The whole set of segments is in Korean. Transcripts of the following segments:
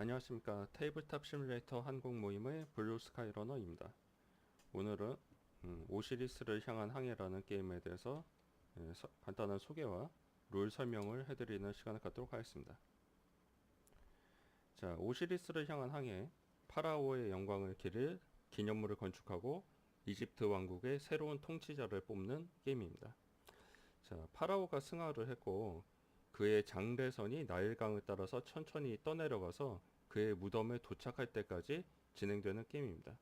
안녕하십니까. 테이블탑 시뮬레이터 한국 모임의 블루 스카이 러너입니다. 오늘은 오시리스를 향한 항해라는 게임에 대해서 간단한 소개와 룰 설명을 해드리는 시간을 갖도록 하겠습니다. 자, 오시리스를 향한 항해, 파라오의 영광을 기릴 기념물을 건축하고 이집트 왕국의 새로운 통치자를 뽑는 게임입니다. 자, 파라오가 승하를 했고 그의 장대선이 나일강을 따라서 천천히 떠내려가서 그의 무덤에 도착할 때까지 진행되는 게임입니다.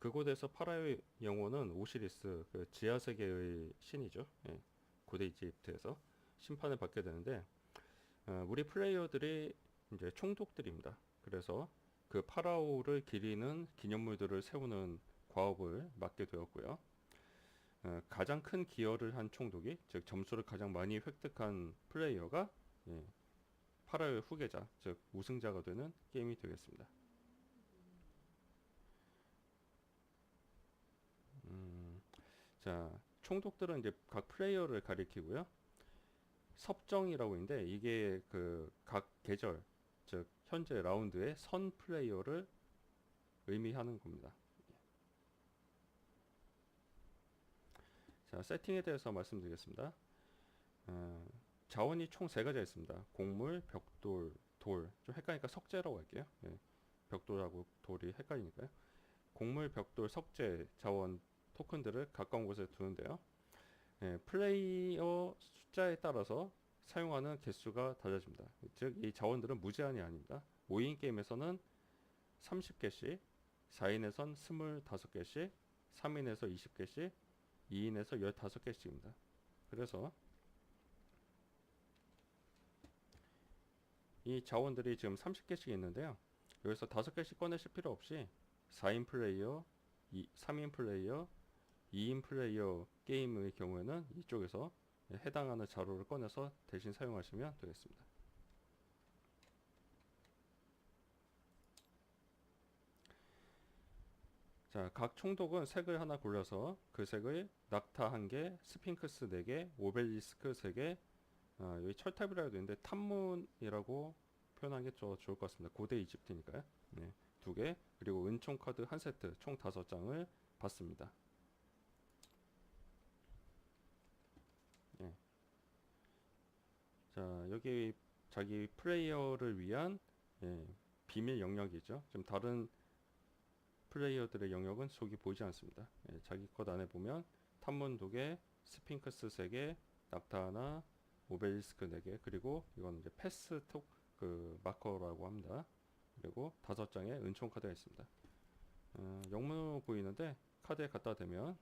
그곳에서 파라오의 영혼은 오시리스, 그 지하세계의 신이죠. 예, 고대 이집트에서 심판을 받게 되는데 우리 플레이어들이 이제 총독들입니다. 그래서 그 파라오를 기리는 기념물들을 세우는 과업을 맡게 되었고요. 가장 큰 기여를 한 총독이, 즉 점수를 가장 많이 획득한 플레이어가 파라오의 후계자, 즉 우승자가 되는 게임이 되겠습니다. 자, 총독들은 이제 각 플레이어를 가리키고요. 섭정이라고 있는데 이게 그 각 계절, 즉 현재 라운드의 선 플레이어를 의미하는 겁니다. 자, 세팅에 대해서 말씀드리겠습니다. 자원이 총 세 가지가 있습니다. 곡물, 벽돌, 돌. 좀 헷갈리니까 석재라고 할게요. 예, 벽돌하고 돌이 헷갈리니까요. 곡물, 벽돌, 석재, 자원 토큰들을 가까운 곳에 두는데요. 예, 플레이어 숫자에 따라서 사용하는 개수가 달라집니다. 즉, 이 자원들은 무제한이 아닙니다. 5인 게임에서는 30개씩, 4인에선 25개씩, 3인에서 20개씩, 2인에서 15개씩입니다. 그래서 이 자원들이 지금 30개씩 있는데요. 여기서 5개씩 꺼내실 필요 없이 4인 플레이어, 3인 플레이어, 2인 플레이어 게임의 경우에는 이쪽에서 해당하는 자료를 꺼내서 대신 사용하시면 되겠습니다. 자, 각 총독은 색을 하나 골라서 그 색을 낙타 1개, 스핑크스 4개, 오벨리스크 3개, 여기 철탑이라고 되어 있는데 탐문이라고 표현하는 게 좋을 것 같습니다. 고대 이집트니까요. 네, 2개, 그리고 은총 카드 1세트, 총 5장을 받습니다. 예. 자, 여기 자기 플레이어를 위한 비밀 영역이죠. 좀 다른 플레이어들의 영역은 속이 보이지 않습니다. 자기 것 안에 보면 탐문 2개, 스핑크스 3개, 낙타 하나, 오벨리스크 4개, 그리고 이건 이제 패스 톡 그 마커라고 합니다. 그리고 5장의 은총 카드가 있습니다. 영문 보이는데 카드에 갖다 대면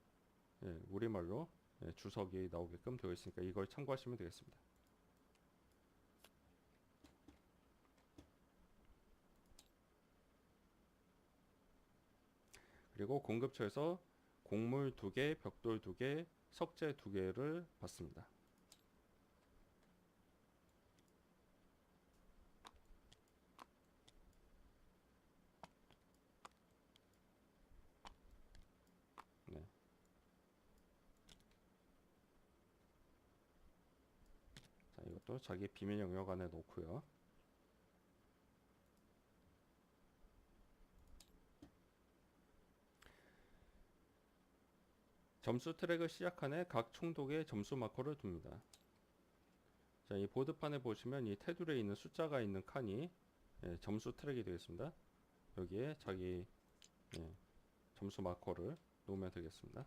우리말로 주석이 나오게끔 되어 있으니까 이걸 참고하시면 되겠습니다. 그리고 공급처에서 곡물 2개, 벽돌 2개, 석재 2개를 받습니다. 네. 자, 이것도 자기 비밀 영역 안에 놓고요. 점수 트랙을 시작한 각 총독의 점수 마커를 둡니다. 자, 이 보드판에 보시면 이 테두리에 있는 숫자가 있는 칸이 점수 트랙이 되겠습니다. 여기에 자기 점수 마커를 놓으면 되겠습니다.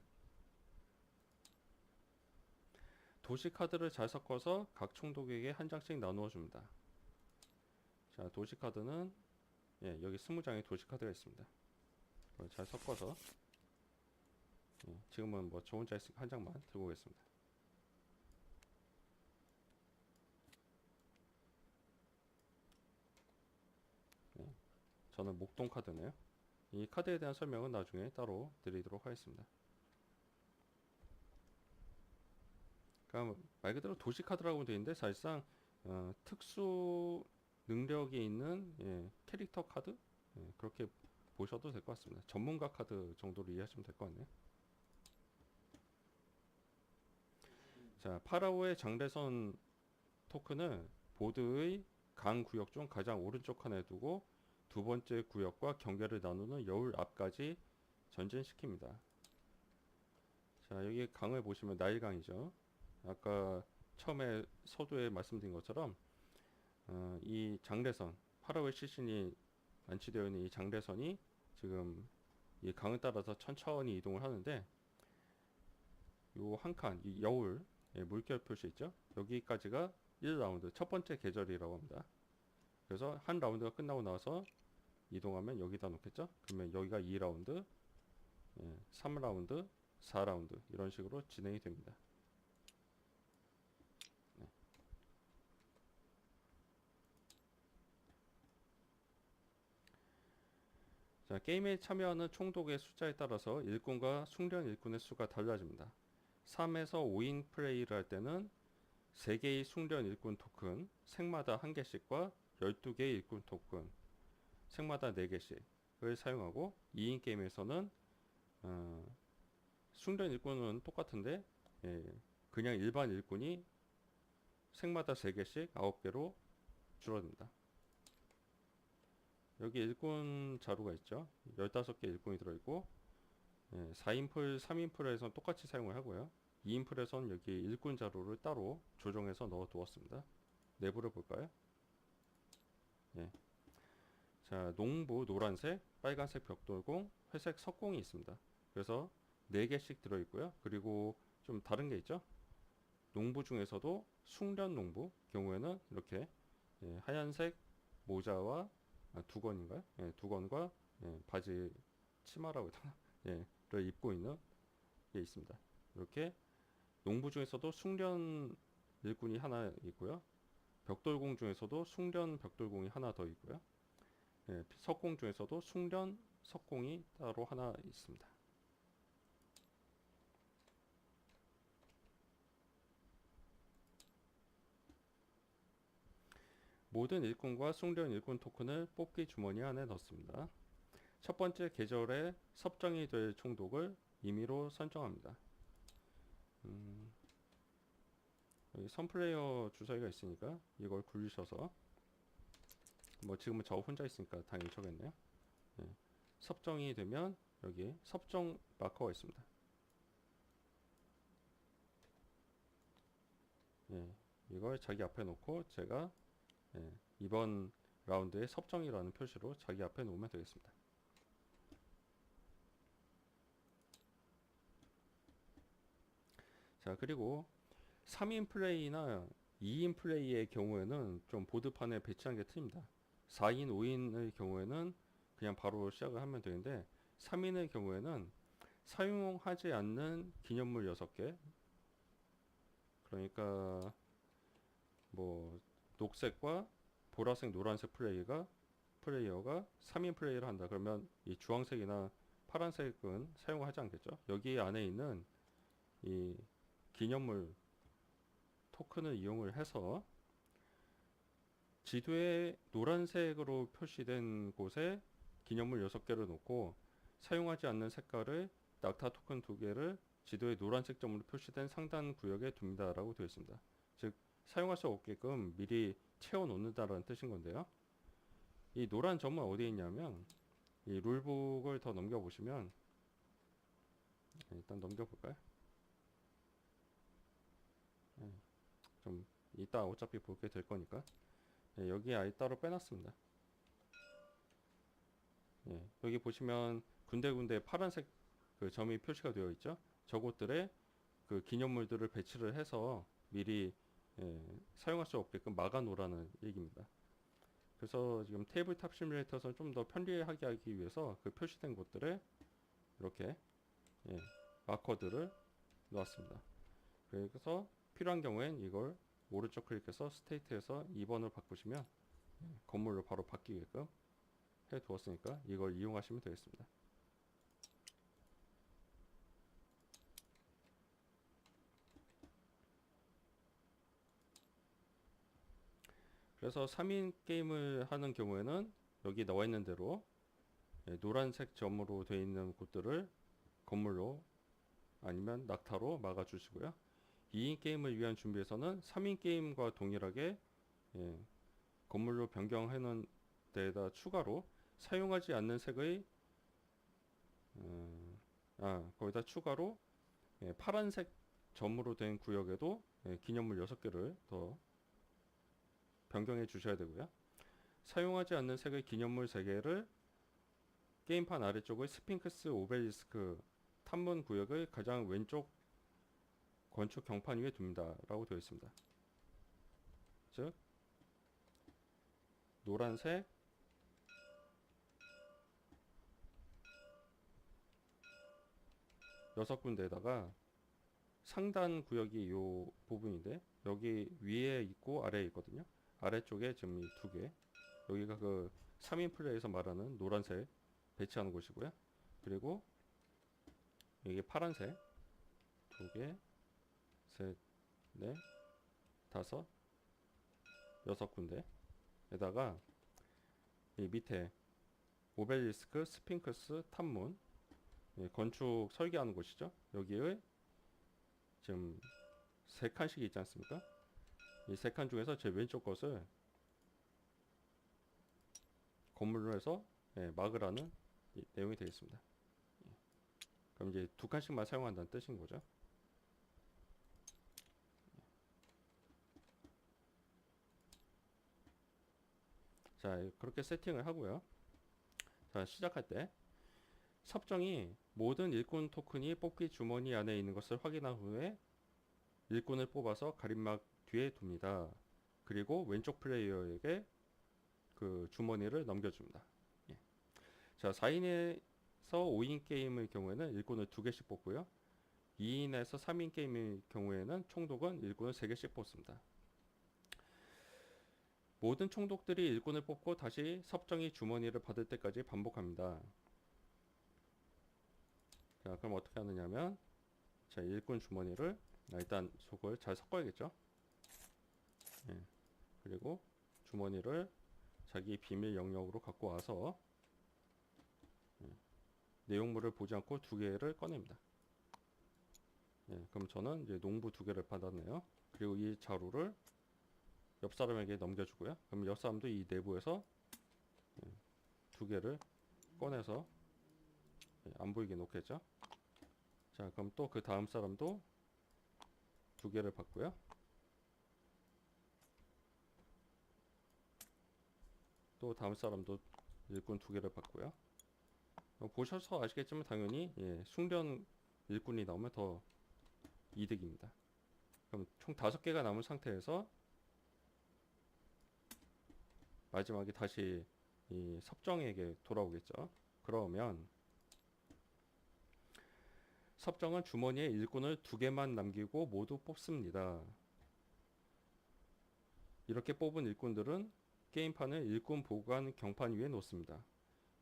도시 카드를 잘 섞어서 각 총독에게 한 장씩 나누어 줍니다. 자, 도시 카드는 여기 20장의 도시 카드가 있습니다. 그걸 잘 섞어서 지금은 뭐 저 혼자 있으니까 한 장만 들고 오겠습니다. 저는 목동 카드네요. 이 카드에 대한 설명은 나중에 따로 드리도록 하겠습니다. 그러니까 말 그대로 도시 카드라고 되어 있는데 사실상 특수 능력이 있는 캐릭터 카드, 그렇게 보셔도 될 것 같습니다. 전문가 카드 정도로 이해하시면 될 것 같네요. 자, 파라오의 장대선 토큰을 보드의 강 구역 중 가장 오른쪽 칸에 두고 두 번째 구역과 경계를 나누는 여울 앞까지 전진시킵니다. 자, 여기 강을 보시면 나일강이죠. 아까 처음에 서두에 말씀드린 것처럼 이 장대선, 파라오의 시신이 안치되어 있는 이 장대선이 지금 이 강을 따라서 천천히 이동을 하는데, 요 한 칸, 이 여울, 물결 표시 있죠? 여기까지가 1라운드, 첫 번째 계절이라고 합니다. 그래서 한 라운드가 끝나고 나서 이동하면 여기다 놓겠죠? 그러면 여기가 2라운드, 3라운드, 4라운드 이런 식으로 진행이 됩니다. 네. 자, 게임에 참여하는 총독의 숫자에 따라서 일꾼과 숭련 일꾼의 수가 달라집니다. 3에서 5인 플레이를 할 때는 3개의 숭련 일꾼 토큰, 색마다 1개씩과 12개의 일꾼 토큰, 색마다 4개씩을 사용하고, 2인 게임에서는 숭련 일꾼은 똑같은데 그냥 일반 일꾼이 색마다 3개씩 9개로 줄어듭니다. 여기 일꾼 자루가 있죠. 15개 일꾼이 들어있고, 4인풀, 3인풀에서는 똑같이 사용을 하고요. 2인풀에서는 여기 일꾼 자루를 따로 조정해서 넣어 두었습니다. 내부를 볼까요? 자, 농부 노란색, 빨간색 벽돌공, 회색 석공이 있습니다. 그래서 4개씩 들어있고요. 그리고 좀 다른 게 있죠. 농부 중에서도 숭련 농부 경우에는 이렇게 하얀색 모자와 두건인가요? 두건과 바지 치마라고 해야 되나? 를 입고 있는 게 있습니다. 이렇게 농부 중에서도 숭련 일꾼이 하나 있고요. 벽돌공 중에서도 숭련 벽돌공이 하나 더 있고요. 석공 중에서도 숭련 석공이 따로 하나 있습니다. 모든 일꾼과 숭련 일꾼 토큰을 뽑기 주머니 안에 넣습니다. 첫 번째 계절에 섭정이 될 총독을 임의로 선정합니다. 여기 선플레이어 주사위가 있으니까 이걸 굴리셔서, 뭐 지금은 저 혼자 있으니까 당연히 저겠네요. 섭정이 되면 여기 섭정 마커가 있습니다. 이걸 자기 앞에 놓고 제가 이번 라운드에 섭정이라는 표시로 자기 앞에 놓으면 되겠습니다. 자, 그리고 3인 플레이나 2인 플레이의 경우에는 좀 보드판에 배치한 게 틀립니다. 4인, 5인의 경우에는 그냥 바로 시작을 하면 되는데, 3인의 경우에는 사용하지 않는 기념물 6개, 그러니까 뭐 녹색과 보라색, 노란색 플레이어가 3인 플레이를 한다. 그러면 이 주황색이나 파란색은 사용하지 않겠죠. 여기 안에 있는 이 기념물 토큰을 이용을 해서 지도에 노란색으로 표시된 곳에 기념물 6개를 놓고, 사용하지 않는 색깔을 낙타 토큰 2개를 지도에 노란색 점으로 표시된 상단 구역에 둡니다 라고 되어 있습니다. 즉 사용할 수 없게끔 미리 채워 놓는다라는 뜻인 건데요. 이 노란 점은 어디에 있냐면, 이 룰북을 더 넘겨 보시면, 일단 넘겨 볼까요? 좀 이따 어차피 보게 될 거니까 여기 아예 따로 빼놨습니다. 여기 보시면 군데군데 파란색 그 점이 표시가 되어 있죠. 저곳들에 그 기념물들을 배치를 해서 미리 사용할 수 없게끔 막아 놓으라는 얘기입니다. 그래서 지금 테이블탑 시뮬레이터에서 좀 더 편리하게 하기 위해서 그 표시된 곳들에 이렇게 마커들을 놓았습니다. 그래서 필요한 경우엔 이걸 오른쪽 클릭해서 스테이트에서 2번을 바꾸시면 건물로 바로 바뀌게끔 해 두었으니까 이걸 이용하시면 되겠습니다. 그래서 3인 게임을 하는 경우에는 여기 나와 있는 대로 노란색 점으로 되어 있는 곳들을 건물로 아니면 낙타로 막아 주시고요. 2인 게임을 위한 준비에서는 3인 게임과 동일하게 건물로 변경해 놓은 데에다 추가로 사용하지 않는 색의 거기다 추가로 파란색 점으로 된 구역에도 기념물 6개를 더 변경해 주셔야 되고요. 사용하지 않는 색의 기념물 3개를 게임판 아래쪽의 스핑크스 오벨리스크 탐문 구역의 가장 왼쪽 건축 경판 위에 둡니다 라고 되어 있습니다. 즉 노란색, 여섯 군데에다가 상단 구역이 이 부분인데 여기 위에 있고 아래에 있거든요. 아래쪽에 지금 이 2개, 여기가 그 3인 플레이에서 말하는 노란색 배치하는 곳이고요. 그리고 이게 파란색 2개, 셋, 넷, 다섯, 6군데에다가 이 밑에 오벨리스크, 스핑크스, 탐문 건축 설계하는 곳이죠. 여기에 지금 3칸씩 있지 않습니까? 이 3칸 중에서 제 왼쪽 것을 건물로 해서 막으라는 내용이 되겠습니다. 그럼 이제 2칸씩만 사용한다는 뜻인 거죠. 자, 그렇게 세팅을 하고요. 자, 시작할 때 섭정이 모든 일꾼 토큰이 뽑기 주머니 안에 있는 것을 확인한 후에 일꾼을 뽑아서 가림막 뒤에 둡니다. 그리고 왼쪽 플레이어에게 그 주머니를 넘겨줍니다. 자, 4인에서 5인 게임의 경우에는 일꾼을 2개씩 뽑고요. 2인에서 3인 게임의 경우에는 총독은 일꾼을 3개씩 뽑습니다. 모든 총독들이 일꾼을 뽑고 다시 섭정이 주머니를 받을 때까지 반복합니다. 자, 그럼 어떻게 하느냐면, 자, 일꾼 주머니를 일단 속을 잘 섞어야겠죠. 그리고 주머니를 자기 비밀 영역으로 갖고 와서 내용물을 보지 않고 2개를 꺼냅니다. 그럼 저는 이제 농부 2개를 받았네요. 그리고 이 자루를 옆 사람에게 넘겨주고요. 그럼 옆 사람도 이 내부에서 2개를 꺼내서 안 보이게 놓겠죠. 자, 그럼 또 그 다음 사람도 2개를 받고요. 또 다음 사람도 일꾼 2개를 받고요. 보셔서 아시겠지만 당연히 숭변 일꾼이 나오면 더 이득입니다. 그럼 총 5개가 남은 상태에서 마지막에 다시 이 섭정에게 돌아오겠죠. 그러면 섭정은 주머니에 일꾼을 2개만 남기고 모두 뽑습니다. 이렇게 뽑은 일꾼들은 게임판을 일꾼 보관 경판 위에 놓습니다.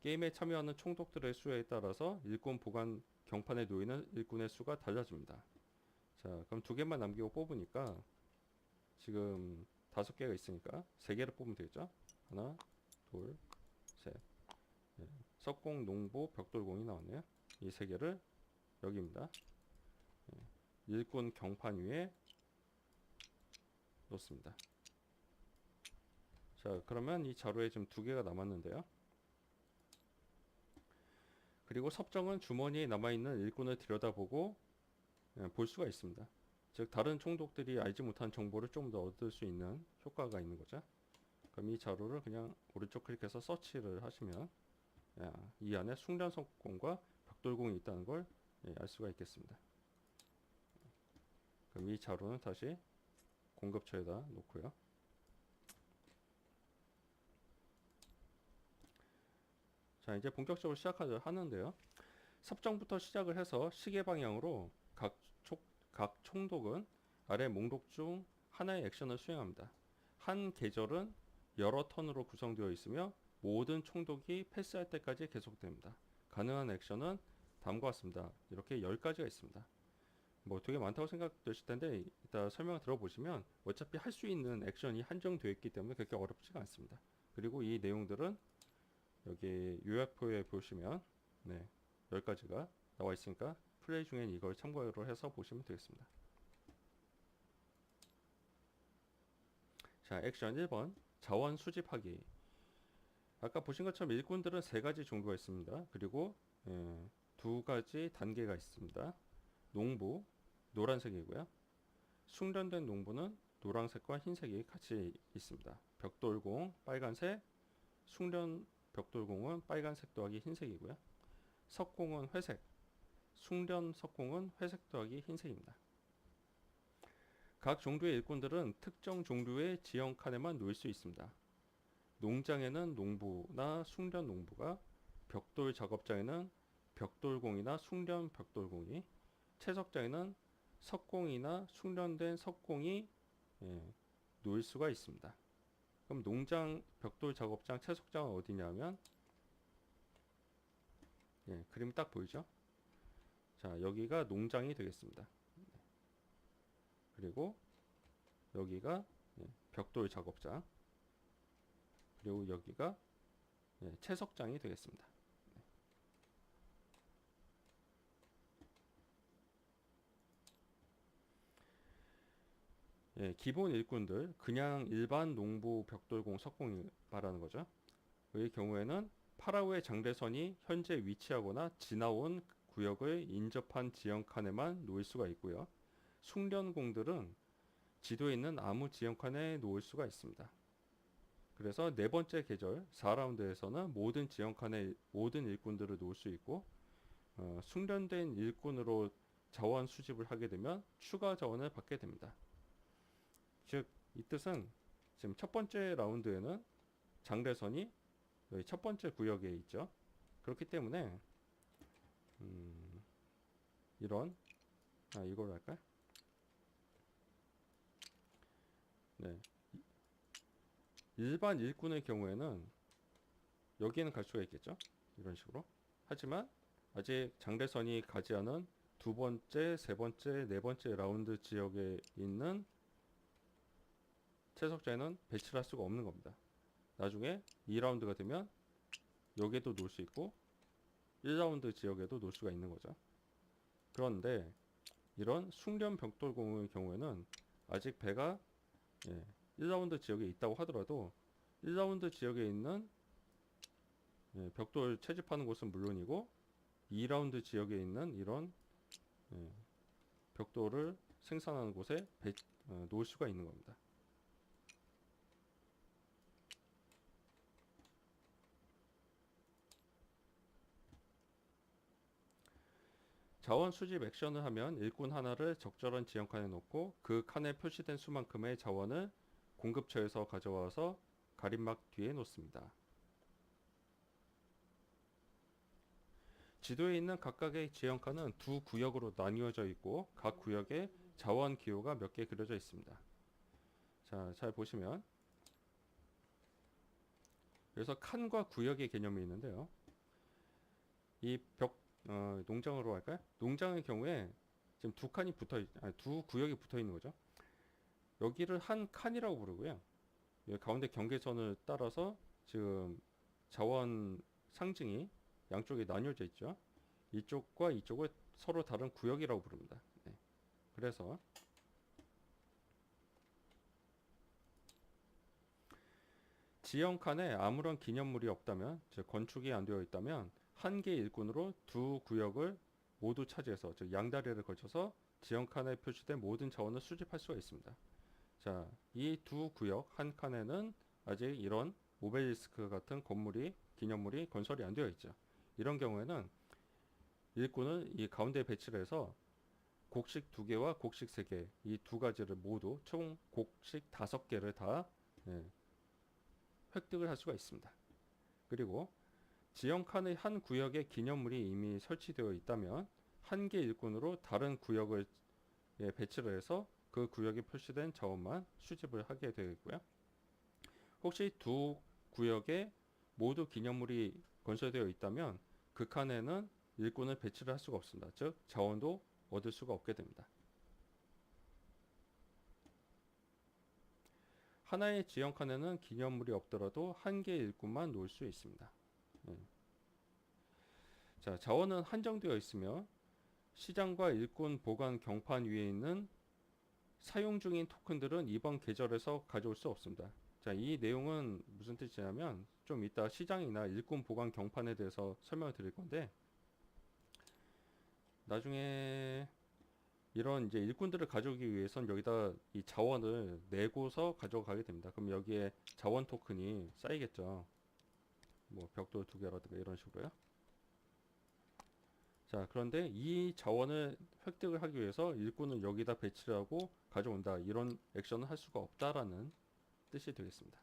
게임에 참여하는 총독들의 수에 따라서 일꾼 보관 경판에 놓이는 일꾼의 수가 달라집니다. 자, 그럼 2개만 남기고 뽑으니까 지금 5개가 있으니까 3개를 뽑으면 되겠죠. 하나, 둘, 셋. 석공, 농부, 벽돌공이 나왔네요. 이 3개를 여기입니다. 일꾼 경판 위에 놓습니다. 자, 그러면 이 자루에 지금 2개가 남았는데요. 그리고 섭정은 주머니에 남아있는 일꾼을 들여다보고 볼 수가 있습니다. 즉 다른 총독들이 알지 못한 정보를 좀 더 얻을 수 있는 효과가 있는 거죠. 그럼 이 자료를 그냥 오른쪽 클릭해서 서치를 하시면 이 안에 숭련석공과 벽돌공이 있다는 걸 알 수가 있겠습니다. 그럼 이 자료는 다시 공급처에다 놓고요. 자, 이제 본격적으로 시작하는데요. 섭정부터 시작을 해서 시계 방향으로 각 총독은 아래 목록 중 하나의 액션을 수행합니다. 한 계절은 여러 턴으로 구성되어 있으며 모든 총독이 패스할 때까지 계속됩니다. 가능한 액션은 다음과 같습니다. 이렇게 10가지가 있습니다. 뭐 되게 많다고 생각되실 텐데 이따 설명을 들어보시면 어차피 할 수 있는 액션이 한정되어 있기 때문에 그렇게 어렵지가 않습니다. 그리고 이 내용들은 여기 요약표에 보시면 10가지가 나와 있으니까 플레이 중엔 이걸 참고를 해서 보시면 되겠습니다. 자, 액션 1번. 자원 수집하기. 아까 보신 것처럼 일꾼들은 세 가지 종류가 있습니다. 그리고 두 가지 단계가 있습니다. 농부, 노란색이고요. 숙련된 농부는 노란색과 흰색이 같이 있습니다. 벽돌공, 빨간색, 숙련 벽돌공은 빨간색 더하기 흰색이고요. 석공은 회색, 숙련 석공은 회색 더하기 흰색입니다. 각 종류의 일꾼들은 특정 종류의 지형 칸에만 놓일 수 있습니다. 농장에는 농부나 숙련 농부가, 벽돌 작업장에는 벽돌공이나 숙련 벽돌공이, 채석장에는 석공이나 숙련된 석공이 놓일 수가 있습니다. 그럼 농장, 벽돌 작업장, 채석장은 어디냐면 그림 딱 보이죠? 자, 여기가 농장이 되겠습니다. 그리고 여기가 벽돌 작업장, 그리고 여기가 채석장이 되겠습니다. 기본 일꾼들, 그냥 일반 농부, 벽돌공, 석공이 말하는 거죠. 의 경우에는 파라오의 장대선이 현재 위치하거나 지나온 구역을 인접한 지형 칸에만 놓일 수가 있고요. 숙련공들은 지도에 있는 아무 지형 칸에 놓을 수가 있습니다. 그래서 네 번째 계절 4라운드에서는 모든 지형 칸에 모든 일꾼들을 놓을 수 있고, 숙련된 일꾼으로 자원 수집을 하게 되면 추가 자원을 받게 됩니다. 즉, 이 뜻은 지금 첫 번째 라운드에는 장대선이 여기 첫 번째 구역에 있죠. 그렇기 때문에 이런 이걸로 할까요? 일반 일꾼의 경우에는 여기는 갈 수가 있겠죠. 이런 식으로. 하지만 아직 장대선이 가지 않은 두 번째, 세 번째, 네 번째 라운드 지역에 있는 채석자에는 배치를 할 수가 없는 겁니다. 나중에 2라운드가 되면 여기에도 놓을 수 있고 1라운드 지역에도 놓을 수가 있는 거죠. 그런데 이런 숙련 벽돌공의 경우에는 아직 배가 1라운드 지역에 있다고 하더라도 1라운드 지역에 있는 벽돌 채집하는 곳은 물론이고 2라운드 지역에 있는 이런 벽돌을 생산하는 곳에 놓을 수가 있는 겁니다. 자원 수집 액션을 하면 일꾼 하나를 적절한 지형 칸에 놓고 그 칸에 표시된 수만큼의 자원을 공급처에서 가져와서 가림막 뒤에 놓습니다. 지도에 있는 각각의 지형 칸은 두 구역으로 나뉘어져 있고 각 구역에 자원 기호가 몇 개 그려져 있습니다. 자, 잘 보시면 그래서 칸과 구역의 개념이 있는데요. 이 농장으로 할까요? 농장의 경우에 지금 두 구역이 붙어 있는 거죠. 여기를 한 칸이라고 부르고요. 여기 가운데 경계선을 따라서 지금 자원 상징이 양쪽에 나뉘어져 있죠. 이쪽과 이쪽을 서로 다른 구역이라고 부릅니다. 그래서 지형 칸에 아무런 기념물이 없다면, 즉 건축이 안 되어 있다면 한 개의 일꾼으로 두 구역을 모두 차지해서, 즉 양다리를 거쳐서 지형 칸에 표시된 모든 자원을 수집할 수가 있습니다. 자, 이 두 구역 한 칸에는 아직 이런 오벨리스크 같은 기념물이 건설이 안 되어 있죠. 이런 경우에는 일꾼은 이 가운데 배치를 해서 곡식 2개와 곡식 3개, 이 두 가지를 모두 총 곡식 5개를 다 획득을 할 수가 있습니다. 그리고 지형 칸의 한 구역에 기념물이 이미 설치되어 있다면 한 개 일꾼으로 다른 구역을 배치를 해서 그 구역에 표시된 자원만 수집을 하게 되고요. 혹시 두 구역에 모두 기념물이 건설되어 있다면 그 칸에는 일꾼을 배치를 할 수가 없습니다. 즉 자원도 얻을 수가 없게 됩니다. 하나의 지형 칸에는 기념물이 없더라도 한 개의 일꾼만 놓을 수 있습니다. 자, 자원은 한정되어 있으며 시장과 일꾼 보관 경판 위에 있는 사용 중인 토큰들은 이번 계절에서 가져올 수 없습니다. 자, 자, 이 내용은 무슨 뜻이냐면 좀 이따 시장이나 일꾼 보관 경판에 대해서 설명을 드릴 건데, 나중에 이런 이제 일꾼들을 가져오기 위해선 여기다 이 자원을 내고서 가져가게 됩니다. 그럼 여기에 자원 토큰이 쌓이겠죠. 뭐 벽돌 2개라든가 이런 식으로요. 자, 그런데 이 자원을 획득을 하기 위해서 일꾼을 여기다 배치를 하고 가져온다, 이런 액션을 할 수가 없다라는 뜻이 되겠습니다.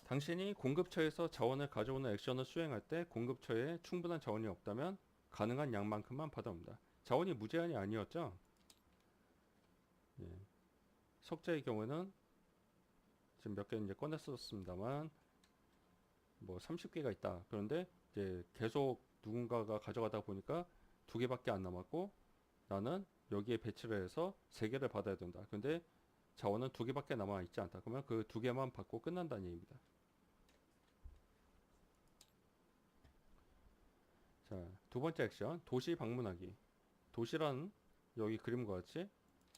당신이 공급처에서 자원을 가져오는 액션을 수행할 때 공급처에 충분한 자원이 없다면 가능한 양만큼만 받아옵니다. 자원이 무제한이 아니었죠. 예. 석재의 경우에는 지금 몇 개 이제 꺼냈었습니다만 뭐 30개가 있다. 그런데 이제 계속 누군가가 가져가다 보니까 2개밖에 안 남았고 나는 여기에 배치를 해서 3개를 받아야 된다. 근데 자원은 2개밖에 남아 있지 않다. 그러면 그 2개만 받고 끝난다는 얘기입니다. 자, 두 번째 액션, 도시 방문하기. 도시란 여기 그림과 같이,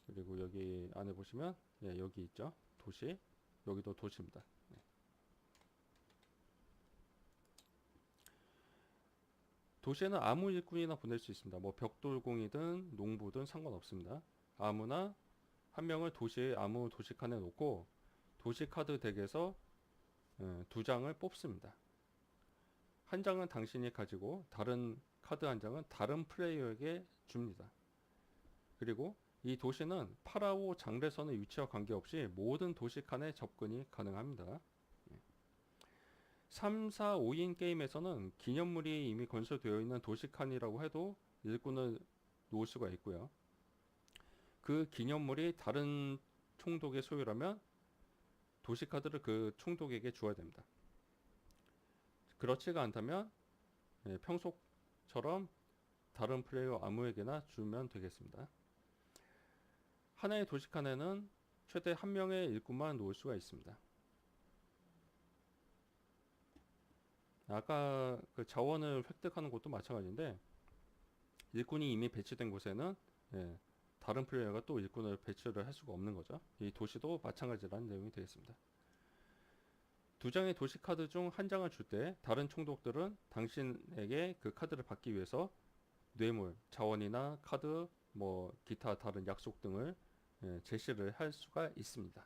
그리고 여기 안에 보시면 예, 여기 있죠. 도시. 여기도 도시입니다. 네. 도시에는 아무 일꾼이나 보낼 수 있습니다. 뭐 벽돌공이든 농부든 상관없습니다. 아무나 한 명을 도시에 아무 도시 칸에 놓고 도시 카드 덱에서 2장을 뽑습니다. 한 장은 당신이 가지고 다른 카드 한 장은 다른 플레이어에게 줍니다. 그리고 이 도시는 파라오 장래선의 위치와 관계없이 모든 도시 칸에 접근이 가능합니다. 3, 4, 5인 게임에서는 기념물이 이미 건설되어 있는 도시 칸이라고 해도 일꾼을 놓을 수가 있고요. 그 기념물이 다른 총독의 소유라면 도시 카드를 그 총독에게 주어야 됩니다. 그렇지가 않다면 평소처럼 다른 플레이어 아무에게나 주면 되겠습니다. 하나의 도시 칸에는 최대 한 명의 일꾼만 놓을 수가 있습니다. 아까 그 자원을 획득하는 것도 마찬가지인데 일꾼이 이미 배치된 곳에는 다른 플레이어가 또 일꾼을 배치를 할 수가 없는 거죠. 이 도시도 마찬가지라는 내용이 되겠습니다. 2장의 도시 카드 중 한 장을 줄 때 다른 총독들은 당신에게 그 카드를 받기 위해서 뇌물, 자원이나 카드, 뭐 기타 다른 약속 등을 제시를 할 수가 있습니다.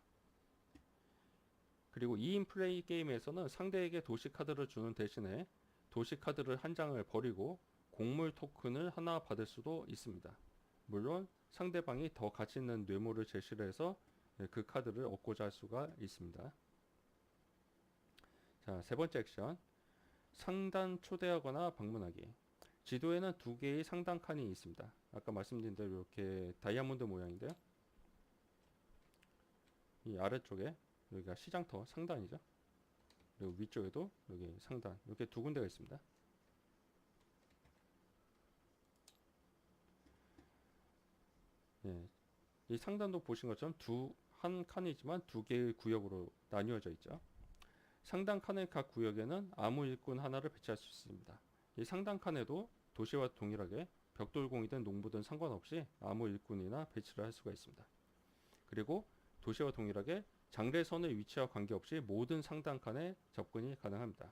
그리고 2인 플레이 게임에서는 상대에게 도시 카드를 주는 대신에 도시 카드를 한 장을 버리고 곡물 토큰을 하나 받을 수도 있습니다. 물론 상대방이 더 가치 있는 뇌물을 제시를 해서 그 카드를 얻고자 할 수가 있습니다. 자, 세 번째 액션, 상단 초대하거나 방문하기. 지도에는 2개의 상단 칸이 있습니다. 아까 말씀드린 대로 이렇게 다이아몬드 모양인데요. 이 아래쪽에 여기가 시장터 상단이죠. 그리고 위쪽에도 여기 상단, 이렇게 2군데가 있습니다. 예, 이 상단도 보신 것처럼 한 칸이지만 2개의 구역으로 나뉘어져 있죠. 상단 칸의 각 구역에는 아무 일꾼 하나를 배치할 수 있습니다. 이 상단 칸에도 도시와 동일하게 벽돌공이든 농부든 상관없이 아무 일꾼이나 배치를 할 수가 있습니다. 그리고 도시와 동일하게 장래선의 위치와 관계없이 모든 상단 칸에 접근이 가능합니다.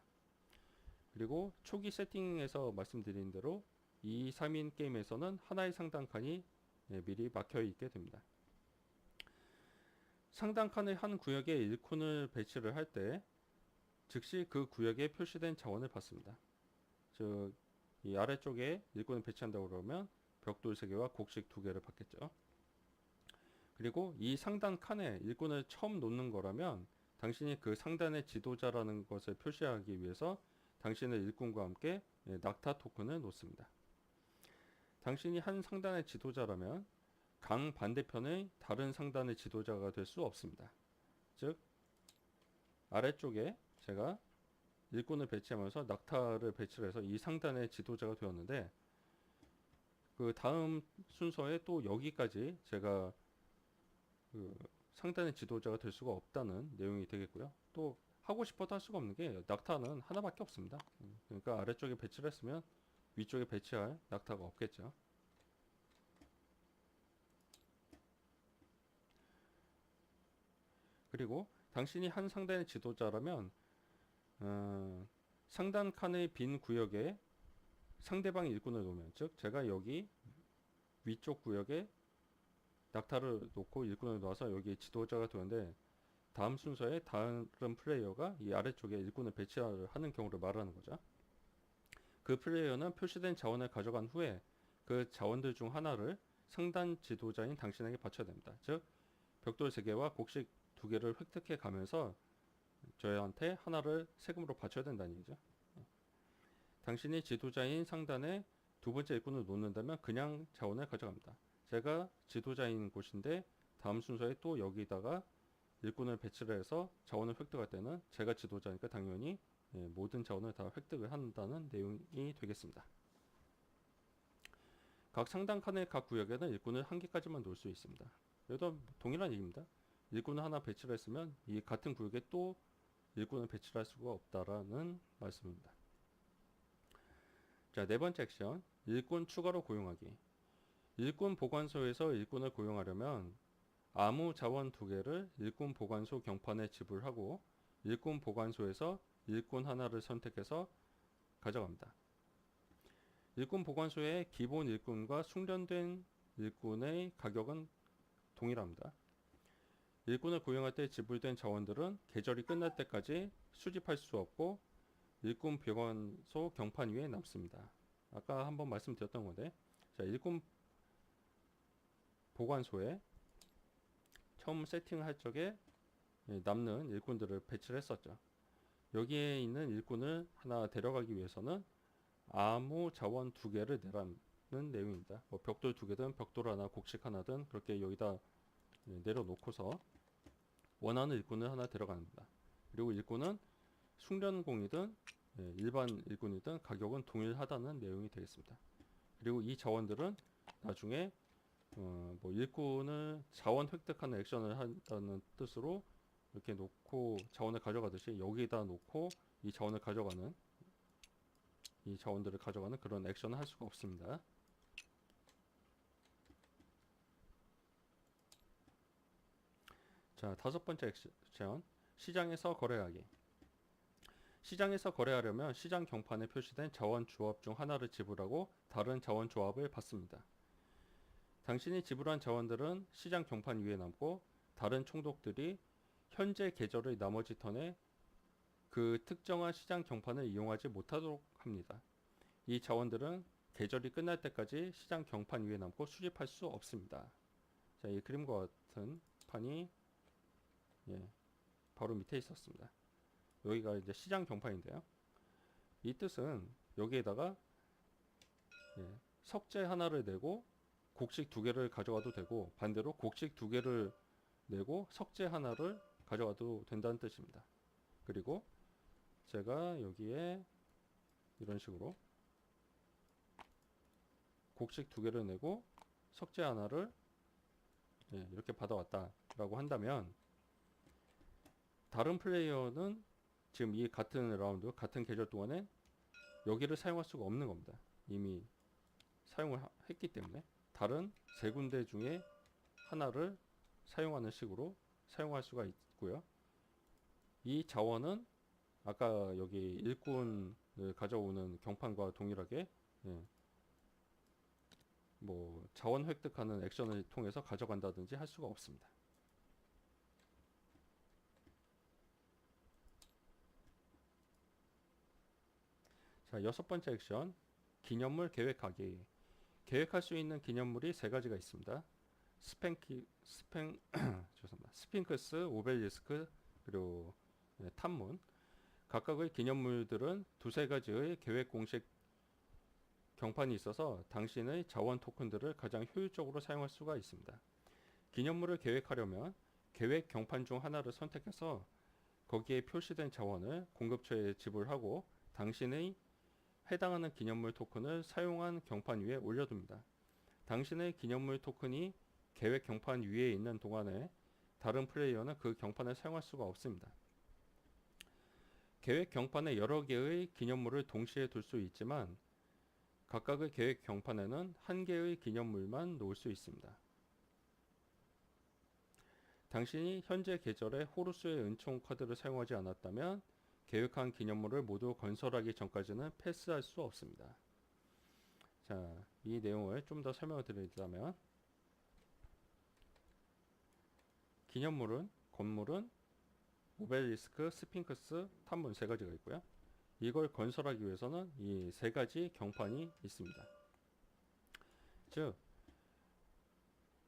그리고 초기 세팅에서 말씀드린 대로 2, 3인 게임에서는 하나의 상단 칸이 미리 막혀 있게 됩니다. 상단 칸의 한 구역에 일꾼을 배치를 할 때 즉시 그 구역에 표시된 자원을 받습니다. 즉, 이 아래쪽에 일꾼을 배치한다고 그러면 벽돌 3개와 곡식 2개를 받겠죠. 그리고 이 상단 칸에 일꾼을 처음 놓는 거라면 당신이 그 상단의 지도자라는 것을 표시하기 위해서 당신의 일꾼과 함께 낙타 토큰을 놓습니다. 당신이 한 상단의 지도자라면 강 반대편의 다른 상단의 지도자가 될 수 없습니다. 즉, 아래쪽에 제가 일꾼을 배치하면서 낙타를 배치를 해서 이 상단의 지도자가 되었는데 그 다음 순서에 또 여기까지 제가 그 상단의 지도자가 될 수가 없다는 내용이 되겠고요. 또 하고 싶어도 할 수가 없는 게 낙타는 하나밖에 없습니다. 그러니까 아래쪽에 배치를 했으면 위쪽에 배치할 낙타가 없겠죠. 그리고 당신이 한 상단의 지도자라면 상단 칸의 빈 구역에 상대방의 일꾼을 놓으면, 즉 제가 여기 위쪽 구역에 낙타를 놓고 일꾼을 놓아서 여기 지도자가 되는데, 다음 순서에 다른 플레이어가 이 아래쪽에 일꾼을 배치하는 경우를 말하는 거죠. 그 플레이어는 표시된 자원을 가져간 후에 그 자원들 중 하나를 상단 지도자인 당신에게 바쳐야 됩니다. 즉 벽돌 3개와 곡식 2개를 획득해 가면서 저희한테 하나를 세금으로 바쳐야 된다는 얘기죠. 당신이 지도자인 상단에 두 번째 일꾼을 놓는다면 그냥 자원을 가져갑니다. 제가 지도자인 곳인데 다음 순서에 또 여기다가 일꾼을 배치를 해서 자원을 획득할 때는 제가 지도자니까 당연히 모든 자원을 다 획득을 한다는 내용이 되겠습니다. 각 상단 칸의 각 구역에는 일꾼을 1개까지만 놓을 수 있습니다. 여기도 동일한 얘기입니다. 일꾼을 하나 배치를 했으면 이 같은 구역에 또 일꾼을 배치를 할 수가 없다라는 말씀입니다. 자, 네 번째 액션, 일꾼 추가로 고용하기. 일꾼 보관소에서 일꾼을 고용하려면 아무 자원 2개를 일꾼 보관소 경판에 지불하고 일꾼 보관소에서 일꾼 하나를 선택해서 가져갑니다. 일꾼 보관소의 기본 일꾼과 숙련된 일꾼의 가격은 동일합니다. 일꾼을 고용할 때 지불된 자원들은 계절이 끝날 때까지 수집할 수 없고 일꾼 보관소 경판 위에 남습니다. 아까 한번 말씀드렸던 건데, 자, 일꾼 보관소에 처음 세팅할 적에 남는 일꾼들을 배치를 했었죠. 여기에 있는 일꾼을 하나 데려가기 위해서는 아무 자원 2개를 내라는 내용입니다. 뭐 벽돌 2개든 벽돌 하나, 곡식 하나든 그렇게 여기다 내려놓고서 원하는 일꾼을 하나 데려갑니다. 그리고 일꾼은 숙련공이든 일반 일꾼이든 가격은 동일하다는 내용이 되겠습니다. 그리고 이 자원들은 나중에 뭐 일꾼을 자원 획득하는 액션을 한다는 뜻으로 이렇게 놓고 자원을 가져가듯이 여기다 놓고 이 자원들을 가져가는 그런 액션을 할 수가 없습니다. 자, 5번째 액션, 시장에서 거래하기. 시장에서 거래하려면 시장 경판에 표시된 자원 조합 중 하나를 지불하고 다른 자원 조합을 받습니다. 당신이 지불한 자원들은 시장 경판 위에 남고 다른 총독들이 현재 계절의 나머지 턴에 그 특정한 시장 경판을 이용하지 못하도록 합니다. 이 자원들은 계절이 끝날 때까지 시장 경판 위에 남고 수집할 수 없습니다. 자, 이 그림과 같은 판이 바로 밑에 있었습니다. 여기가 이제 시장 경판인데요. 이 뜻은 여기에다가 석재 하나를 내고 곡식 2개를 가져가도 되고, 반대로 곡식 2개를 내고 석재 하나를 가져가도 된다는 뜻입니다. 그리고 제가 여기에 이런 식으로 곡식 2개를 내고 석재 하나를 이렇게 받아왔다 라고 한다면, 다른 플레이어는 지금 이 같은 라운드, 같은 계절 동안에 여기를 사용할 수가 없는 겁니다. 이미 사용을 했기 때문에 다른 3군데 중에 하나를 사용하는 식으로 사용할 수가 있고요. 이 자원은 아까 여기 일꾼을 가져오는 경판과 동일하게 뭐 자원 획득하는 액션을 통해서 가져간다든지 할 수가 없습니다. 자, 6번째 액션, 기념물 계획하기. 계획할 수 있는 기념물이 3가지가 있습니다. 스핑크스, 오벨리스크, 그리고 탐문. 각각의 기념물들은 2-3가지의 계획 공식 경판이 있어서 당신의 자원 토큰들을 가장 효율적으로 사용할 수가 있습니다. 기념물을 계획하려면 계획 경판 중 하나를 선택해서 거기에 표시된 자원을 공급처에 지불하고 당신의 해당하는 기념물 토큰을 사용한 경판 위에 올려둡니다. 당신의 기념물 토큰이 계획 경판 위에 있는 동안에 다른 플레이어는 그 경판을 사용할 수가 없습니다. 계획 경판에 여러 개의 기념물을 동시에 둘 수 있지만 각각의 계획 경판에는 1개의 기념물만 놓을 수 있습니다. 당신이 현재 계절에 호루스의 은총 카드를 사용하지 않았다면 계획한 기념물을 모두 건설하기 전까지는 패스할 수 없습니다. 자, 이 내용을 좀 더 설명을 드리자면 기념물은 건물은 오벨리스크, 스핑크스, 탐문 세 가지가 있고요. 이걸 건설하기 위해서는 이 세 가지 경판이 있습니다. 즉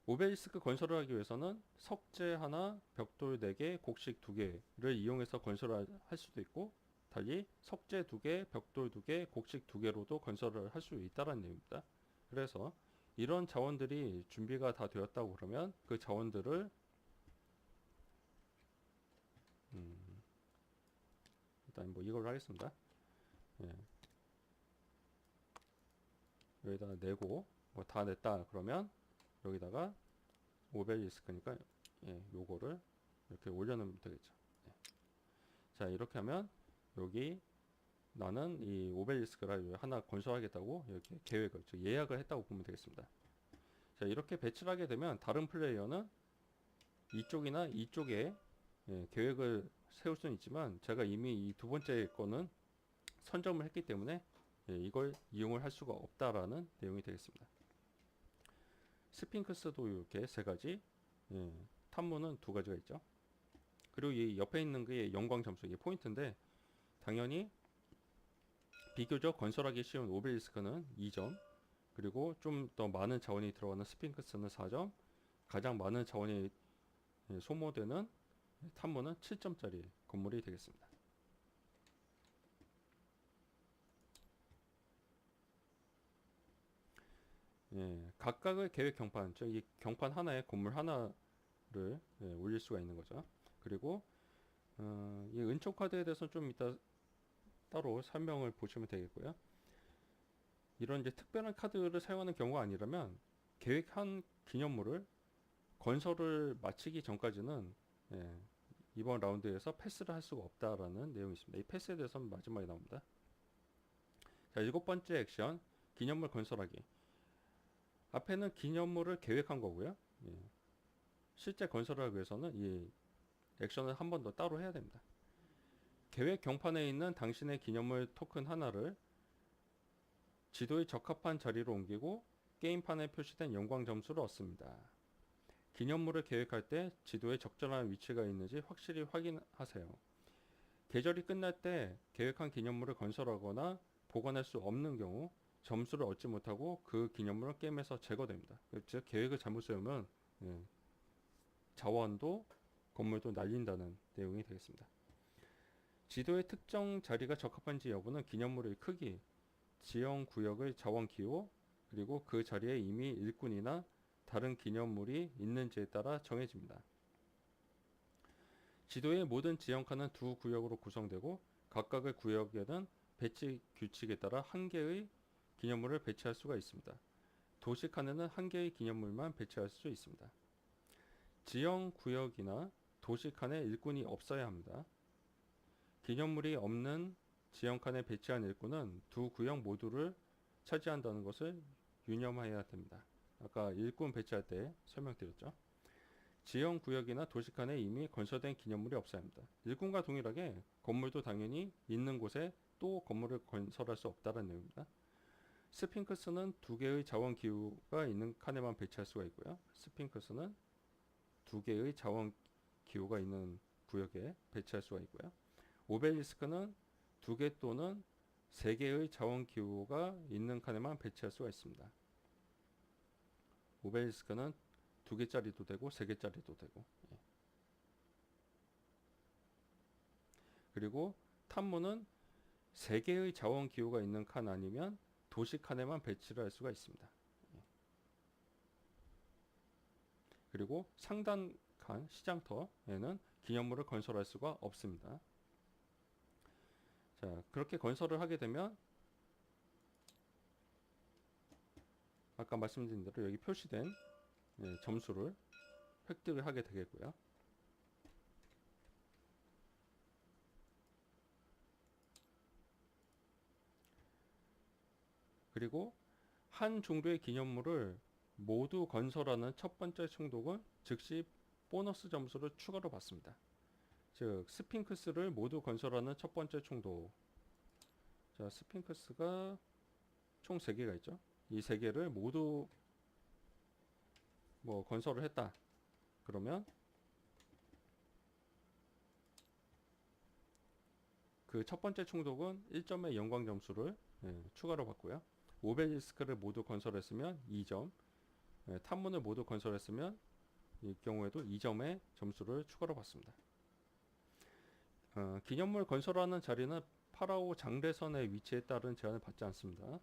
오벨리스크 건설을 하기 위해서는 석재 하나, 벽돌 4개, 곡식 2개를 이용해서 건설을 할 수도 있고 달리 석재 2개, 벽돌 2개, 곡식 2개로도 건설을 할 수 있다는 내용입니다. 그래서 이런 자원들이 준비가 다 되었다고 그러면 그 자원들을 일단 뭐 이걸로 하겠습니다. 예. 여기다가 내고 뭐 다 냈다 그러면 여기다가 오벨리스크니까 요거를 이렇게 올려놓으면 되겠죠. 예. 자 이렇게 하면 여기 나는 이 오벨리스크를 하나 건설하겠다고 이렇게 계획을 즉 예약을 했다고 보면 되겠습니다. 자 이렇게 배치를 하게 되면 다른 플레이어는 이쪽이나 이쪽에 계획을 세울 수는 있지만 제가 이미 이 두 번째 거는 선점을 했기 때문에 이걸 이용을 할 수가 없다라는 내용이 되겠습니다. 스핑크스도 이렇게 세 가지, 탐문은 2가지가 있죠. 그리고 이 옆에 있는 게 영광 점수, 이게 포인트인데 당연히 비교적 건설하기 쉬운 오벨리스크는 2점, 그리고 좀 더 많은 자원이 들어가는 스핑크스는 4점, 가장 많은 자원이 소모되는 탐문은 7점짜리 건물이 되겠습니다. 각각의 계획 경판, 즉 이 경판 하나에 건물 하나를 올릴 수가 있는 거죠. 그리고 이 은총 카드에 대해서는 좀 이따 따로 설명을 보시면 되겠고요. 이런 이제 특별한 카드를 사용하는 경우가 아니라면 계획한 기념물을 건설을 마치기 전까지는 이번 라운드에서 패스를 할 수가 없다라는 내용이 있습니다. 이 패스에 대해서는 마지막에 나옵니다. 자, 7번째 액션, 기념물 건설하기. 앞에는 기념물을 계획한 거고요. 실제 건설을 하기 위해서는 이 액션을 한 번 더 따로 해야 됩니다. 계획 경판에 있는 당신의 기념물 토큰 하나를 지도에 적합한 자리로 옮기고 게임판에 표시된 영광 점수를 얻습니다. 기념물을 계획할 때 지도에 적절한 위치가 있는지 확실히 확인하세요. 계절이 끝날 때 계획한 기념물을 건설하거나 보관할 수 없는 경우 점수를 얻지 못하고 그 기념물은 게임에서 제거됩니다. 즉 계획을 잘못 세우면 자원도 건물도 날린다는 내용이 되겠습니다. 지도의 특정 자리가 적합한지 여부는 기념물의 크기, 지형 구역의 자원 기호, 그리고 그 자리에 이미 일꾼이나 다른 기념물이 있는지에 따라 정해집니다. 지도의 모든 지형칸은 2구역으로 구성되고 각각의 구역에는 배치 규칙에 따라 1개의 기념물을 배치할 수가 있습니다. 도시칸에는 1개의 기념물만 배치할 수 있습니다. 지형 구역이나 도시칸에 일꾼이 없어야 합니다. 기념물이 없는 지형칸에 배치한 일꾼은 2구역 모두를 차지한다는 것을 유념해야 됩니다. 아까 일꾼 배치할 때 설명드렸죠. 지형 구역이나 도시칸에 이미 건설된 기념물이 없어야 합니다. 일꾼과 동일하게 건물도 당연히 있는 곳에 또 건물을 건설할 수 없다는 내용입니다. 스핑크스는 2개의 자원 기호가 있는 칸에만 배치할 수가 있고요. 스핑크스는 2개의 자원 기호가 있는 구역에 배치할 수가 있고요. 오벨리스크는 2개 또는 3개의 자원 기호가 있는 칸에만 배치할 수가 있습니다. 오벨리스크는 2개짜리도 되고 3개짜리도 되고. 그리고 탐문은 3개의 자원 기호가 있는 칸 아니면 도시 칸에만 배치를 할 수가 있습니다. 그리고 상단 칸 시장터에는 기념물을 건설할 수가 없습니다. 자, 그렇게 건설을 하게 되면 아까 말씀드린 대로 여기 표시된 점수를 획득을 하게 되겠고요. 그리고 한 종류의 기념물을 모두 건설하는 첫 번째 충동은 즉시 보너스 점수를 추가로 받습니다. 즉 스핑크스를 모두 건설하는 첫 번째 총독. 자, 스핑크스가 총 3개가 있죠. 이 3개를 모두 뭐 건설을 했다. 그러면 그 첫 번째 총독은 1점의 영광 점수를 추가로 받고요. 오벨리스크를 모두 건설했으면 2점, 탐문을 모두 건설했으면 이 경우에도 2점의 점수를 추가로 받습니다. 기념물 건설하는 자리는 파라오 장례선의 위치에 따른 제한을 받지 않습니다.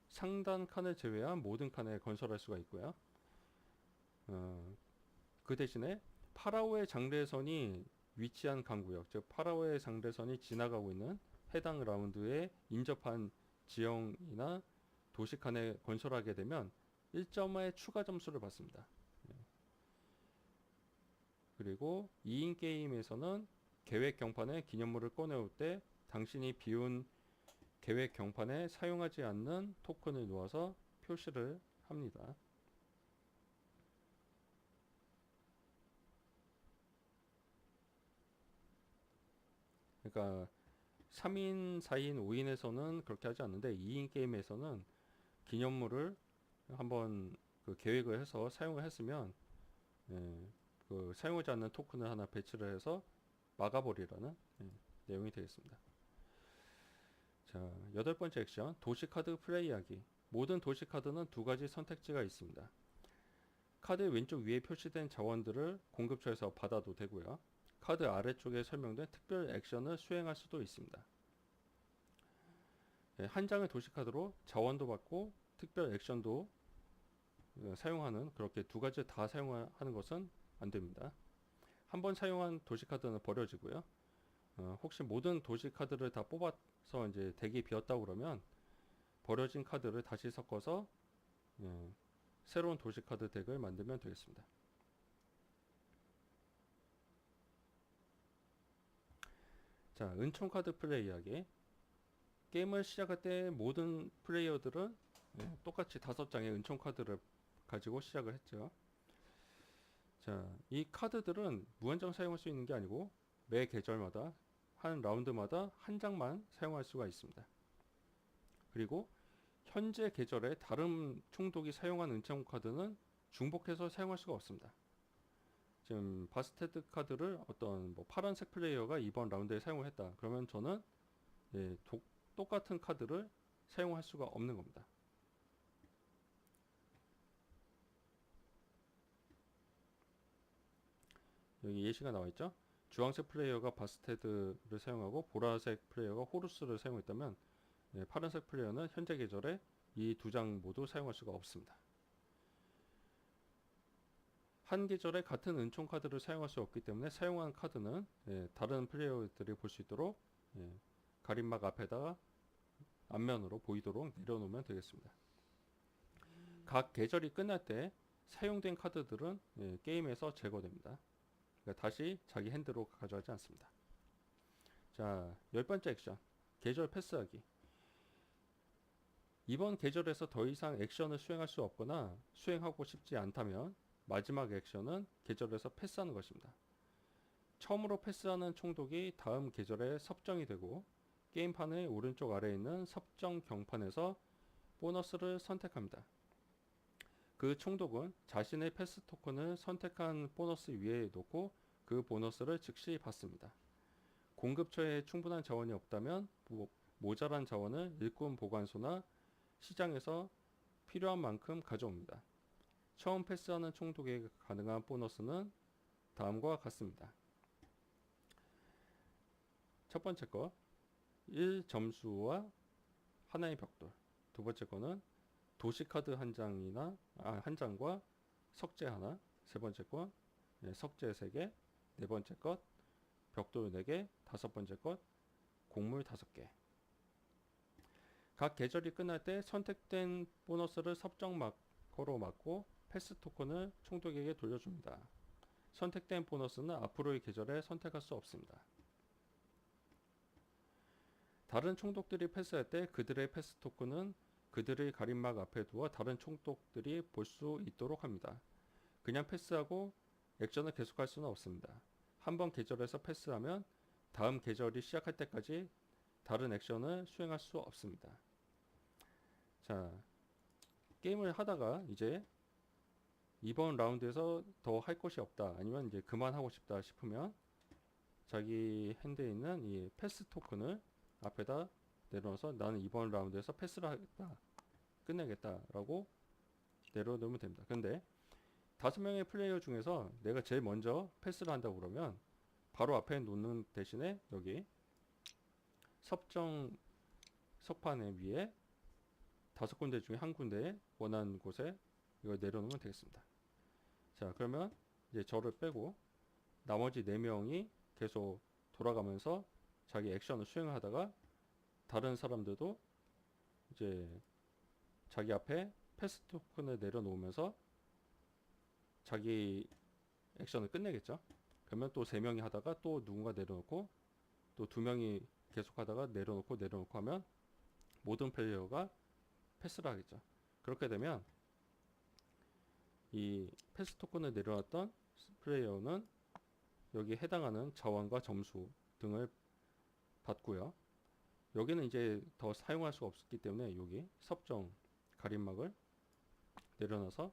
상단 칸을 제외한 모든 칸에 건설할 수가 있고요. 그 대신에 파라오의 장례선이 위치한 강구역, 즉 파라오의 장례선이 지나가고 있는 해당 라운드에 인접한 지형이나 도시 칸에 건설하게 되면 1점의 추가 점수를 받습니다. 그리고 2인 게임에서는 계획 경판에 기념물을 꺼내올 때 당신이 비운 계획 경판에 사용하지 않는 토큰을 놓아서 표시를 합니다. 그러니까 3인, 4인, 5인에서는 그렇게 하지 않는데 2인 게임에서는 기념물을 한번 그 계획을 해서 사용을 했으면 그 사용하지 않는 토큰을 하나 배치를 해서 막아버리라는 내용이 되겠습니다. 자, 8번째 액션, 도시카드 플레이하기. 모든 도시카드는 2가지 선택지가 있습니다. 카드 왼쪽 위에 표시된 자원들을 공급처에서 받아도 되고요. 카드 아래쪽에 설명된 특별 액션을 수행할 수도 있습니다. 한 장의 도시카드로 자원도 받고 특별 액션도 사용하는, 그렇게 2가지 다 사용하는 것은 안됩니다. 한번 사용한 도시카드는 버려지고요. 혹시 모든 도시카드를 다 뽑아서 이제 덱이 비었다고 그러면 버려진 카드를 다시 섞어서 새로운 도시카드 덱을 만들면 되겠습니다. 자, 은총카드 플레이하기. 게임을 시작할 때 모든 플레이어들은 똑같이 5장의 은총카드를 가지고 시작을 했죠. 자, 이 카드들은 무한정 사용할 수 있는 게 아니고 매 계절마다 한 라운드마다 한 장만 사용할 수가 있습니다. 그리고 현재 계절에 다른 총독이 사용한 은총 카드는 중복해서 사용할 수가 없습니다. 지금 바스테드 카드를 어떤 뭐 파란색 플레이어가 이번 라운드에 사용을 했다. 그러면 저는 똑같은 카드를 사용할 수가 없는 겁니다. 여기 예시가 나와 있죠. 주황색 플레이어가 바스테드를 사용하고 보라색 플레이어가 호루스를 사용했다면 파란색 플레이어는 현재 계절에 이 2장 모두 사용할 수가 없습니다. 한 계절에 같은 은총 카드를 사용할 수 없기 때문에 사용한 카드는 다른 플레이어들이 볼 수 있도록 가림막 앞에다가 앞면으로 보이도록 내려놓으면 되겠습니다. 각 계절이 끝날 때 사용된 카드들은 게임에서 제거됩니다. 그러니까 다시 자기 핸드로 가져가지 않습니다. 자, 10번째 액션, 계절 패스하기. 이번 계절에서 더 이상 액션을 수행할 수 없거나 수행하고 싶지 않다면 마지막 액션은 계절에서 패스하는 것입니다. 처음으로 패스하는 총독이 다음 계절에 섭정이 되고 게임판의 오른쪽 아래에 있는 섭정 경판에서 보너스를 선택합니다. 그 총독은 자신의 패스 토큰을 선택한 보너스 위에 놓고 그 보너스를 즉시 받습니다. 공급처에 충분한 자원이 없다면 모자란 자원을 일꾼 보관소나 시장에서 필요한 만큼 가져옵니다. 처음 패스하는 총독에게 가능한 보너스는 다음과 같습니다. 첫 번째 거 1점수와 하나의 벽돌. 두 번째 거는 도시카드 한 장과 석재 하나. 세 번째 건 석재 3개. 네 번째 것 벽돌 4개. 다섯 번째 것 곡물 5개. 각 계절이 끝날 때 선택된 보너스를 섭정 마커로 맞고 패스 토큰을 총독에게 돌려줍니다. 선택된 보너스는 앞으로의 계절에 선택할 수 없습니다. 다른 총독들이 패스할 때 그들의 패스 토큰은 그들의 가림막 앞에 두어 다른 총독들이 볼 수 있도록 합니다. 그냥 패스하고 액션을 계속할 수는 없습니다. 한번 계절에서 패스하면 다음 계절이 시작할 때까지 다른 액션을 수행할 수 없습니다. 자, 게임을 하다가 이제 이번 라운드에서 더 할 것이 없다, 아니면 이제 그만하고 싶다 싶으면 자기 핸드에 있는 이 패스 토큰을 앞에다 내려놓아서 나는 이번 라운드에서 패스를 하겠다, 끝내겠다라고 내려놓으면 됩니다. 근데 5명의 플레이어 중에서 내가 제일 먼저 패스를 한다고 그러면 바로 앞에 놓는 대신에 여기 섭정 석판의 위에 5군데 중에 한 군데에 원하는 곳에 이걸 내려놓으면 되겠습니다. 자, 그러면 이제 저를 빼고 나머지 4명이 계속 돌아가면서 자기 액션을 수행하다가 다른 사람들도 이제 자기 앞에 패스 토큰을 내려놓으면서 자기 액션을 끝내겠죠. 그러면 또 3명이 하다가 또 누군가 내려놓고 또 2명이 계속 하다가 내려놓고 하면 모든 플레이어가 패스를 하겠죠. 그렇게 되면 이 패스 토큰을 내려놨던 플레이어는 여기에 해당하는 자원과 점수 등을 받고요. 여기는 이제 더 사용할 수가 없기 때문에 여기 섭정 가림막을 내려놔서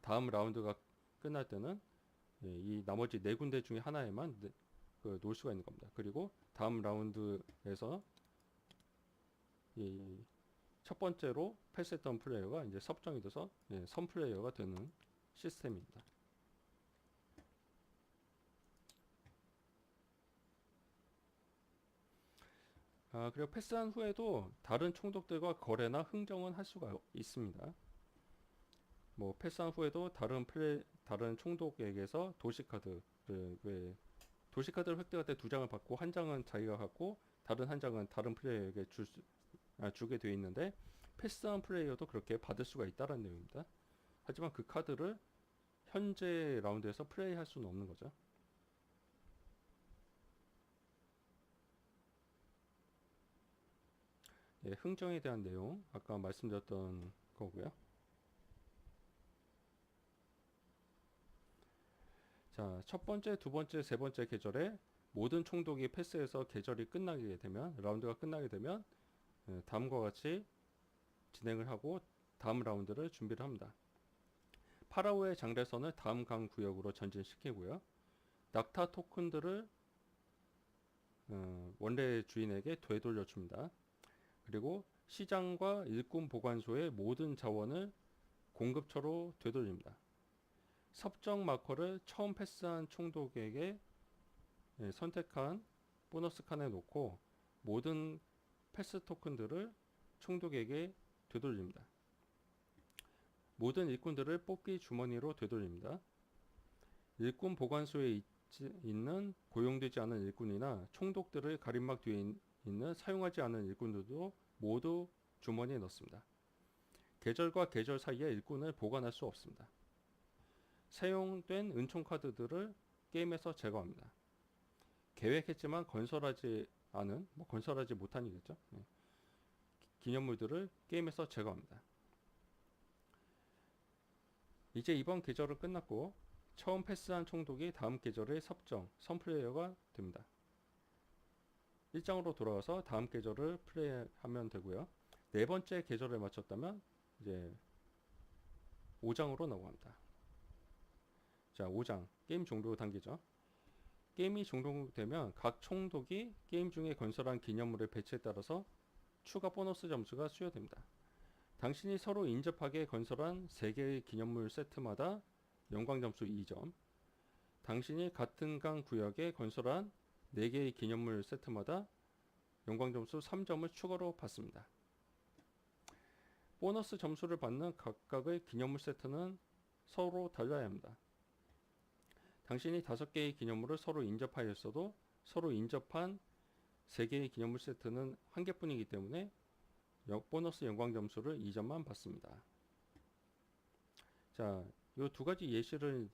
다음 라운드가 끝날 때는 이 나머지 4군데 중에 하나에만 놓을 수가 있는 겁니다. 그리고 다음 라운드에서 이 첫 번째로 패스했던 플레이어가 이제 섭정이 돼서 선 플레이어가 되는 시스템입니다. 그리고 패스한 후에도 다른 총독들과 거래나 흥정은 할 수가 있습니다. 뭐 패스한 후에도 다른 총독에게서 도시카드를 도시카드를 획득할 때 2장을 받고 한 장은 자기가 갖고 다른 한 장은 다른 플레이어에게 주게 되어 있는데 패스한 플레이어도 그렇게 받을 수가 있다는 내용입니다. 하지만 그 카드를 현재 라운드에서 플레이할 수는 없는 거죠. 흥정에 대한 내용 아까 말씀드렸던 거고요. 자, 첫 번째, 두 번째, 세 번째 계절에 모든 총독이 패스해서 계절이 끝나게 되면, 라운드가 끝나게 되면 다음과 같이 진행을 하고 다음 라운드를 준비를 합니다. 파라오의 장래선을 다음 강 구역으로 전진시키고요. 낙타 토큰들을 원래 주인에게 되돌려줍니다. 그리고 시장과 일꾼 보관소의 모든 자원을 공급처로 되돌립니다. 섭정 마커를 처음 패스한 총독에게 선택한 보너스 칸에 놓고 모든 패스 토큰들을 총독에게 되돌립니다. 모든 일꾼들을 뽑기 주머니로 되돌립니다. 일꾼 보관소에 있는 고용되지 않은 일꾼이나 총독들을 가림막 뒤에 있는 사용하지 않은 일꾼들도 모두 주머니에 넣습니다. 계절과 계절 사이에 일꾼을 보관할 수 없습니다. 사용된 은총 카드들을 게임에서 제거합니다. 계획했지만 건설하지 못한이겠죠. 기념물들을 게임에서 제거합니다. 이제 이번 계절은 끝났고 처음 패스한 총독이 다음 계절의 선 플레이어가 됩니다. 1장으로 돌아가서 다음 계절을 플레이하면 되고요. 4번째 계절에 맞췄다면 이제 5장으로 넘어갑니다. 자, 5장 게임 종료 단계죠. 게임이 종료되면 각 총독이 게임 중에 건설한 기념물의 배치에 따라서 추가 보너스 점수가 수여됩니다. 당신이 서로 인접하게 건설한 3개의 기념물 세트마다 영광 점수 2점, 당신이 같은 강 구역에 건설한 4개의 기념물 세트마다 영광 점수 3점을 추가로 받습니다. 보너스 점수를 받는 각각의 기념물 세트는 서로 달라야 합니다. 당신이 5개의 기념물을 서로 인접하였어도 서로 인접한 3개의 기념물 세트는 1개뿐이기 때문에 보너스 영광 점수를 2점만 받습니다. 자, 이 2가지 예시를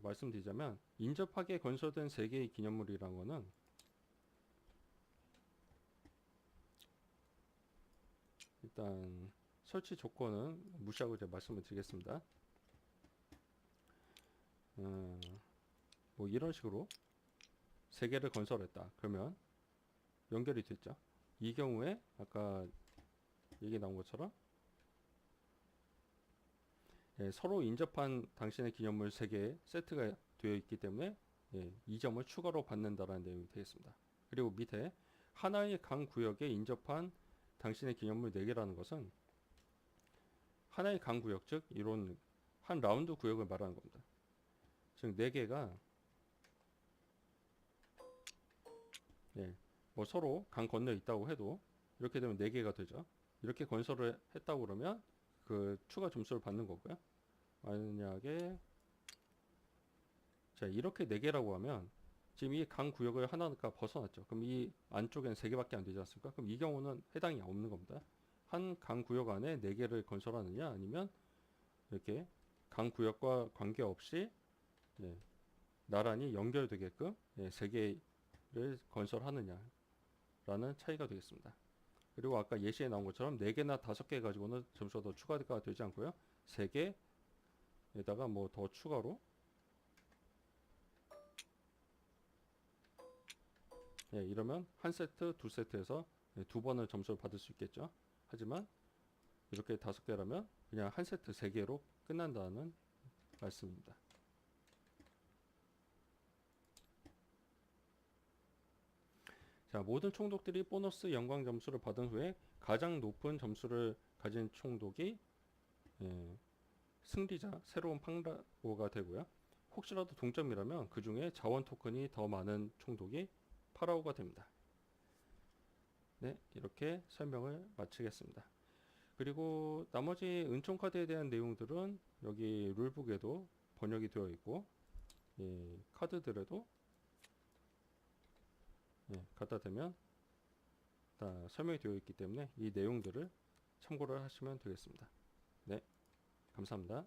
말씀드리자면 인접하게 건설된 3개의 기념물이라는 거는 일단 설치 조건은 무시하고 말씀을 드리겠습니다. 뭐 이런 식으로 세 개를 건설했다. 그러면 연결이 됐죠. 이 경우에 아까 얘기 나온 것처럼 예, 서로 인접한 당신의 기념물 3개 세트가 되어 있기 때문에 예, 이 점을 추가로 받는다라는 내용이 되겠습니다. 그리고 밑에 하나의 강 구역에 인접한 당신의 기념물 4개라는 것은 하나의 강 구역, 즉 이런 한 라운드 구역을 말하는 겁니다. 즉 4개가 예, 뭐 서로 강 건너에 있다고 해도 이렇게 되면 4개가 되죠. 이렇게 건설을 했다고 그러면 그 추가 점수를 받는 거고요. 만약에 자 이렇게 4개라고 하면 지금 이 강 구역을 하나가 벗어났죠. 그럼 이 안쪽엔 3개밖에 안 되지 않습니까? 그럼 이 경우는 해당이 없는 겁니다. 한 강 구역 안에 4개를 건설하느냐 아니면 이렇게 강 구역과 관계없이 예, 나란히 연결되게끔 예, 3개를 건설하느냐 라는 차이가 되겠습니다. 그리고 아까 예시에 나온 것처럼 4개나 5개 가지고는 점수가 더 추가가 되지 않고요. 3개에다가 뭐 더 추가로 예, 이러면 한 세트, 두 세트에서 예, 2번을 점수를 받을 수 있겠죠. 하지만 이렇게 5개라면 그냥 한 세트 3개로 끝난다는 말씀입니다. 자, 모든 총독들이 보너스 영광 점수를 받은 후에 가장 높은 점수를 가진 총독이 예, 승리자, 새로운 파라오가 되고요. 혹시라도 동점이라면 그 중에 자원 토큰이 더 많은 총독이 파라오가 됩니다. 네, 이렇게 설명을 마치겠습니다. 그리고 나머지 은총 카드에 대한 내용들은 여기 룰북에도 번역이 되어 있고 예, 카드들에도 예, 갖다 대면 다 설명이 되어 있기 때문에 이 내용들을 참고를 하시면 되겠습니다. 네, 감사합니다.